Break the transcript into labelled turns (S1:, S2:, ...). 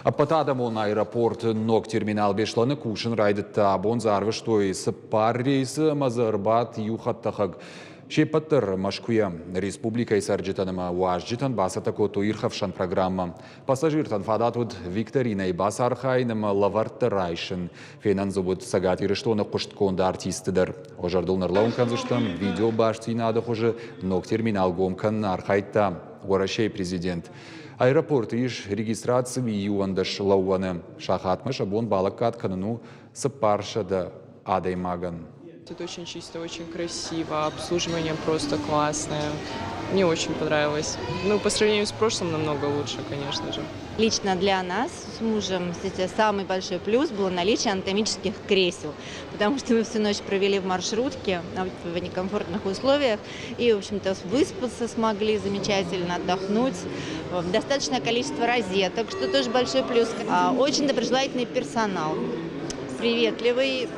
S1: Апатадамон аэропорт нок терминал бешланы кушин райдытта бонзарвыш той сыппар рейсы Мазарбат юхаттахаг. Шепаттыр Машкуя республика сарджитаныма уажджитан басатако туирхавшан программа. Пассажиртан фадатуд Викторина и басархайныма лаварты райшын. Фенанзубуд сагатиры штоны куштконда артистыдыр. Ожардылныр лаунканзыштан видео баштинады хуже нок терминал гомкан архайтта. Горашей президент. Аэропорт иш регистрации юандаш лауаны. Шахатмыш абон балакат канану сыпаршада адаймаган.
S2: Тут очень чисто, очень красиво, обслуживание просто классное. Мне очень понравилось. Ну, по сравнению с прошлым намного лучше, конечно же.
S3: Лично для нас с мужем, кстати, самый большой плюс было наличие анатомических кресел, потому что мы всю ночь провели в маршрутке в некомфортных условиях и, в общем-то, выспаться смогли, замечательно отдохнуть. Достаточное количество розеток, что тоже большой плюс. Очень доброжелательный персонал, приветливый.